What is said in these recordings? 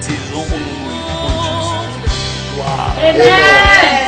Saison où nous Amen.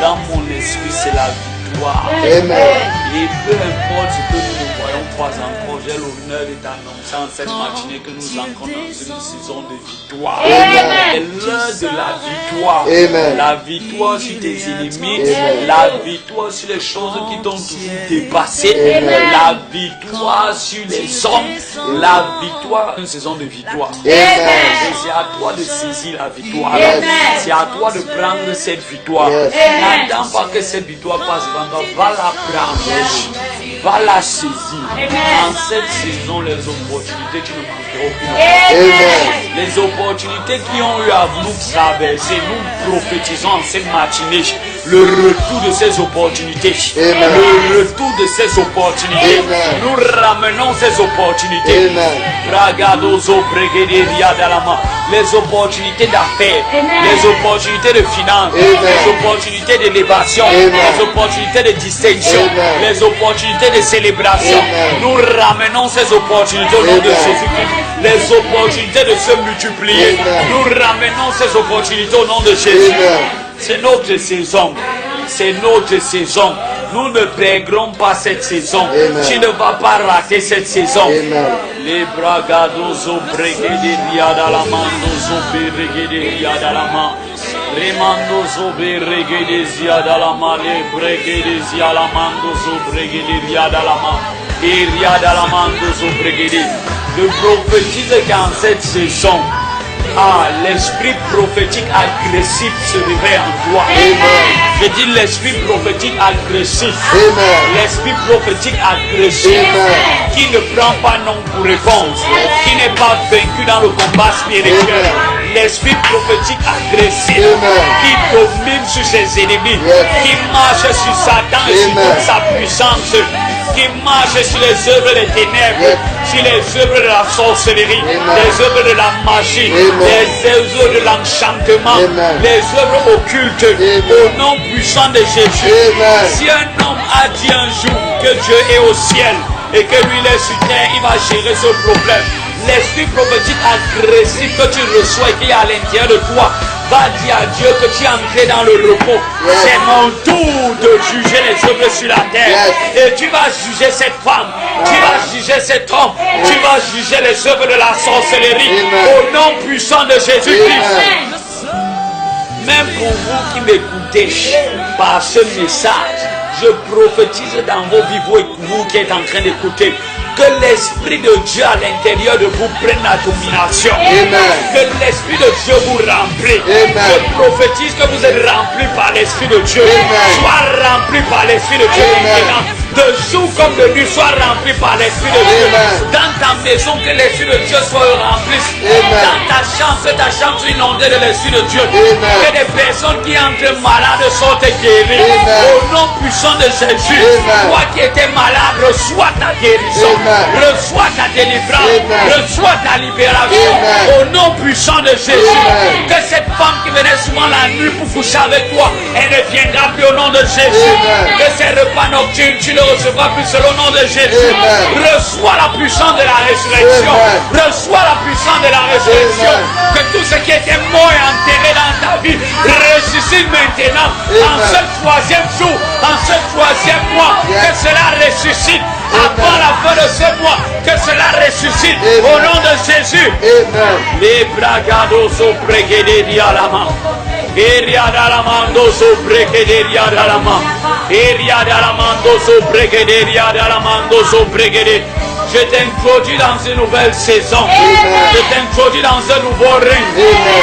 Dans mon esprit, c'est la victoire. Amen. Et peu importe ce que nous ne voyons pas encore, j'ai l'honneur de t'annoncer en cette matinée que nous entrons dans une saison de victoire. C'est l'heure de la victoire. Amen. La victoire sur tes ennemis. Amen. La victoire sur les choses qui t'ont toujours dépassé. Amen. La victoire sur les hommes. La victoire, une saison de victoire. Amen. Et c'est à toi de saisir la victoire. C'est à toi de prendre cette victoire. N'attends pas que cette victoire passe devant toi. Va la prendre. Va la saisir. En cette saison, les opportunités, tu ne manqueras aucune. Amen. Les opportunités qui ont eu à nous traverser, nous prophétisons en cette matinée le retour de ces opportunités. Amen. Le retour de ces opportunités. Amen. Nous ramenons ces opportunités. Les opportunités d'affaires, les opportunités de finances, les opportunités d'élévation, les opportunités de distinction, les opportunités de célébration. Nous ramenons ces opportunités au nom de Jésus-Christ. Les opportunités de se multiplier. Nous ramenons ces opportunités au nom de Jésus. C'est notre saison. C'est notre saison. Nous ne perdrons pas cette saison. Tu ne vas pas rater cette saison. Les bragados au brigade riada la mando zo berigade riada la ma. Remando zo berigade ziada la ma le brigade zia la mando zo brigade riada la ma. Et riada la mando zo brigade. Je prophétise qu'en cette saison, l'esprit prophétique agressif se réveille en toi. Je dis l'esprit prophétique agressif. L'esprit prophétique agressif qui ne prend pas non pour réponse, qui n'est pas vaincu dans le combat spirituel. L'esprit prophétique agressif qui domine sur ses ennemis, qui marche sur Satan et sur toute sa puissance, qui marche sur les œuvres des ténèbres, sur les œuvres de la sorcellerie, les œuvres de la magie, les œuvres de l'enchantement, les œuvres occultes, au nom puissant de Jésus. Si un homme a dit un jour que Dieu est au ciel et que lui il est sur terre, il va gérer ce problème. L'esprit prophétique agressif que tu reçois et qui est à l'intérieur de toi va dire à Dieu que tu es entré dans le repos. C'est mon tour de juger les œuvres sur la terre. Et tu vas juger cette femme, tu vas juger cet homme, tu vas juger les œuvres de la sorcellerie au nom puissant de Jésus-Christ. Même pour vous qui m'écoutez par ce message, je prophétise dans vos vies, vous qui êtes en train d'écouter, que l'Esprit de Dieu à l'intérieur de vous prenne la domination. Que l'Esprit de Dieu vous remplit. Je prophétise que vous êtes remplis par l'Esprit de Dieu. Sois rempli par l'Esprit de Dieu maintenant. De jour comme de nuit, sois rempli par l'Esprit de Dieu. Dans ta maison, que l'Esprit de Dieu soit rempli. Dans ta chambre, que ta chambre soit inondée de l'Esprit de Dieu. Que des personnes qui entrent malades sortent guéries. Au nom puissant de Jésus, toi qui étais malade, reçois ta guérison. Reçois ta délivrance. Reçois ta libération. Au nom puissant de Jésus. Que cette femme qui venait souvent la nuit pour coucher avec toi, elle ne viendra plus au nom de Jésus. Que ces repas nocturnes, tu ne recevras plus selon le nom de Jésus. Reçois la puissance de la résurrection. Reçois la puissance de la résurrection. Que tout ce qui était mort et enterré dans ta vie ressuscite maintenant. En ce troisième jour, en ce troisième mois, que cela ressuscite. Avant la fin de ce mois, que cela ressuscite au nom de Jésus. Les bragados au brigade dialama. Eriadalamando so bregederiadalama. Eriadalamando so bregederiadalamando so bregede. Je t'introduis dans une nouvelle saison. Je t'introduis dans un nouveau règne.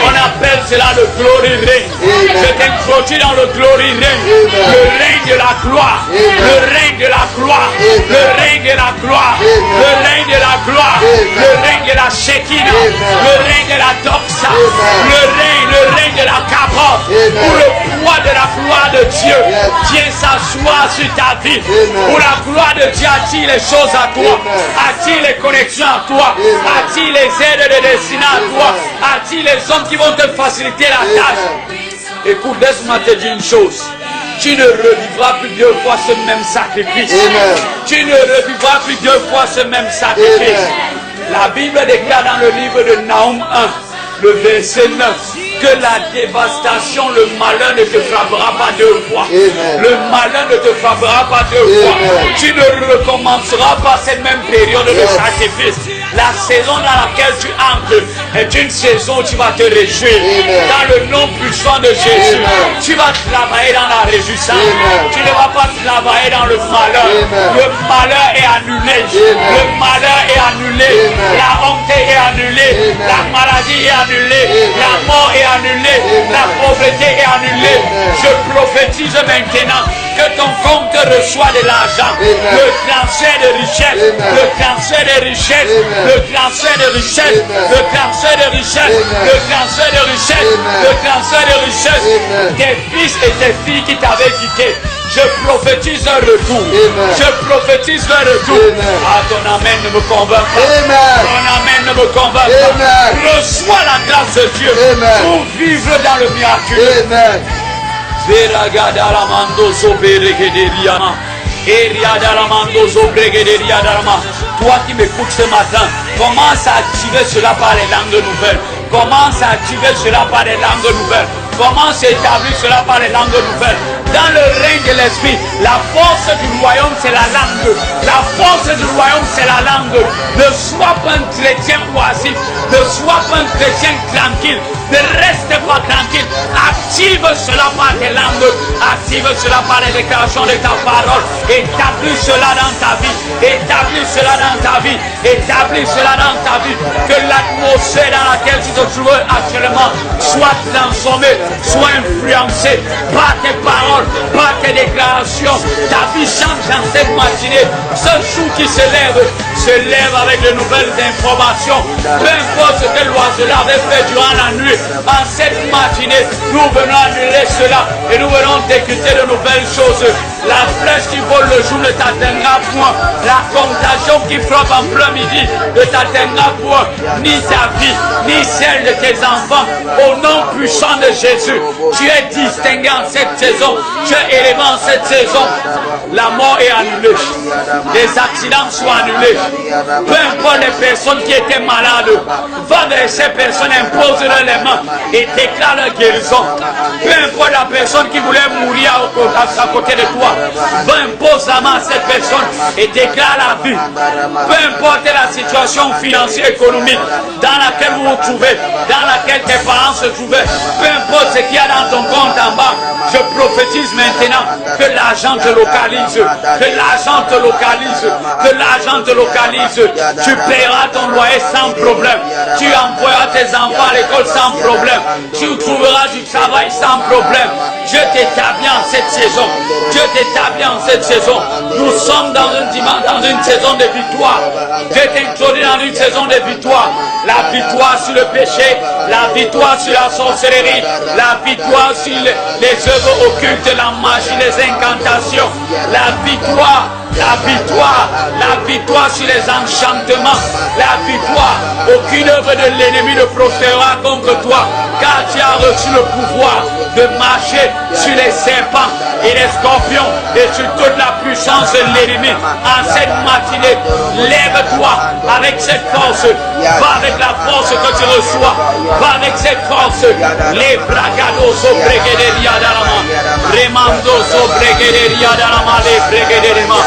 On appelle cela le glory règne. Je t'introduis dans le glory règne. Le règne de la gloire. Le règne de la gloire. Le règne de la gloire. Le règne de la gloire. Le règne de la Shekinah. Le règne de la doxa. Le règne de la carotte. Pour le poids de la gloire de Dieu. Viens s'asseoir sur ta vie. Pour la gloire de Dieu attire les choses à toi. Attire les connexions à toi. Attire les aides de destinée à toi. Attire les hommes qui vont te faciliter la tâche. Écoute, laisse-moi te dire une chose. Tu ne revivras plus 2 fois ce même sacrifice. Amen. Tu ne revivras plus 2 fois ce même sacrifice. Amen. La Bible déclare dans le livre de Nahum 1, le verset 9, que la dévastation, le malheur ne te frappera pas 2 fois. Amen. Le malheur ne te frappera pas 2 fois. Amen. Tu ne recommenceras pas cette même période de sacrifice. La saison dans laquelle tu entres est une saison où tu vas te réjouir. Amen. Dans le nom puissant de Jésus, Amen. tu vas travailler dans la réjouissance. Amen. Tu ne vas pas travailler dans le malheur. Amen. Le malheur est annulé. Amen. Le malheur est annulé. Amen. La honte est annulée. Amen. La maladie est annulée. Amen. La mort est annulée. Amen. La pauvreté est annulée. Amen. Je prophétise maintenant que ton compte reçoit de l'argent. Amen. Le transfert de richesse. Amen. Le transfert de richesse. Amen. Le transfert de richesse. Amen. Le transfert de richesse. Amen. Le transfert de richesse. Amen. Le transfert de richesse. Amen. Tes fils et tes filles qui t'avaient quitté. Je prophétise un retour. Amen. Je prophétise un retour. Amen. Ah, ton amen ne me convainc pas. Amen. Ton amen ne me convainc pas. Amen. Reçois la grâce de Dieu Amen. pour vivre dans le miraculeux. Amen. Toi qui m'écoutes ce matin, commence à activer cela par les langues nouvelles. Commence à activer cela par les langues nouvelles. Commence à établir cela par les langues nouvelles. Dans le règne de l'esprit, la force du royaume c'est la langue. La force du royaume c'est la langue. Ne sois pas un chrétien oisif. Ne sois pas un chrétien tranquille. Ne reste pas tranquille. Active cela par tes langues. Active cela par les déclarations de ta parole. Établis cela dans ta vie. Établis cela dans ta vie. Établis cela dans ta vie. Que l'atmosphère dans laquelle tu te trouves actuellement soit transformée, soit influencée par tes paroles, par tes déclarations. Ta vie change en cette matinée. Ce jour qui se lève avec de nouvelles informations. Peu importe ce que l'oiseau avait fait durant la nuit. En cette matinée, nous venons annuler cela et nous venons d'écouter de nouvelles choses. La flèche qui vole le jour ne t'atteindra point. La contagion qui frappe en plein midi ne t'atteindra point. Ni ta vie, ni celle de tes enfants. Au nom puissant de Jésus, tu es distingué en cette saison. Tu es élevé en cette saison. La mort est annulée. Les accidents sont annulés. Peu importe les personnes qui étaient malades, va vers ces personnes, impose-leur les mains et déclare leur guérison. Peu importe la personne qui voulait mourir à côté de toi, va impose la main à cette personne et déclare la vie. Peu importe la situation financière, économique dans laquelle vous vous trouvez, dans laquelle tes parents se trouvaient, peu importe ce qu'il y a dans ton compte en bas, je prophétise maintenant que l'argent te localise, que l'argent te localise, que l'argent te localise. Tu paieras ton loyer sans problème. Tu envoieras tes enfants à l'école sans problème. Tu trouveras du travail sans problème. Dieu t'établit en cette saison. Dieu t'établit en cette saison. Nous sommes dans une saison de victoire. Dieu t'introduit dans une saison de victoire. La victoire sur le péché, la victoire sur la sorcellerie, la victoire sur les œuvres occultes, la magie, les incantations, la victoire. La victoire sur les enchantements, la victoire, aucune œuvre de l'ennemi ne prospérera contre toi, car tu as reçu le pouvoir de marcher sur les serpents et les scorpions et sur toute la puissance de l'ennemi. En cette matinée, lève-toi avec cette force, va avec la force que tu reçois, va avec cette force, les bragados sobreguederia d'alama, remando sobreguederia d'alama, les bragaderema.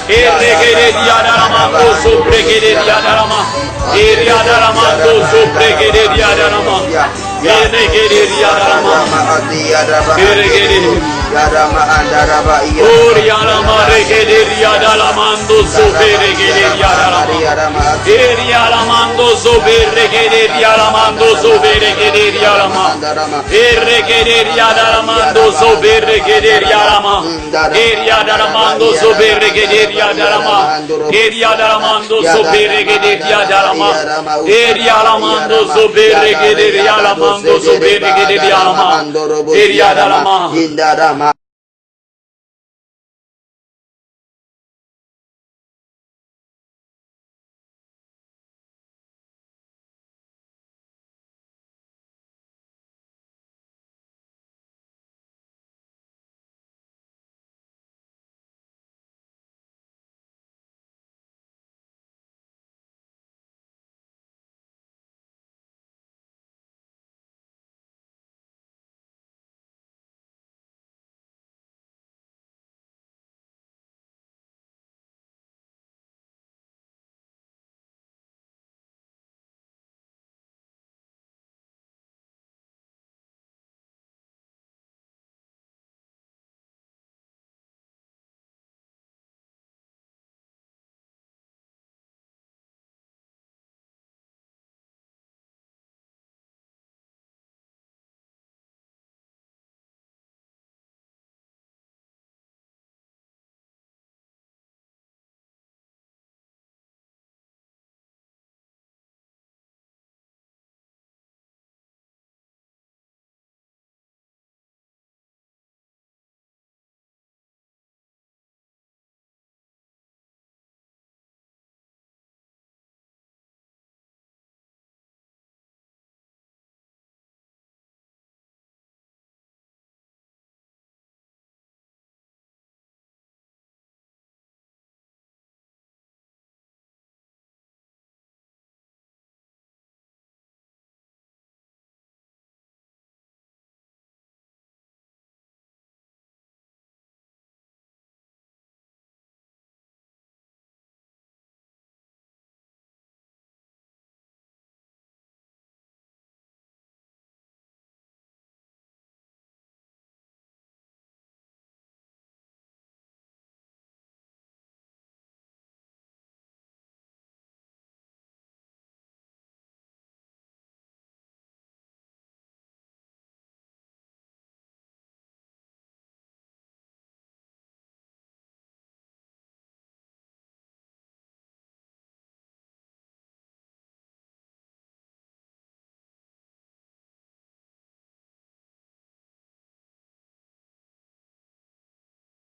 Erregereria daramando sobregereria darama. Eria daramando sobregereria darama. Erregereria darama. Erregereria. Orialama regereria dalamando sobregereria darama. Eria lamando sobregereria lamando sobregereria lama. Erregereria dalamando sobregereria lama. Eria dalamando sobregereria darama. Eria dalamando sobregereria darama. Eria lamando sobregereria lamando sobregereria lama. Eria dalama.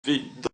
vie.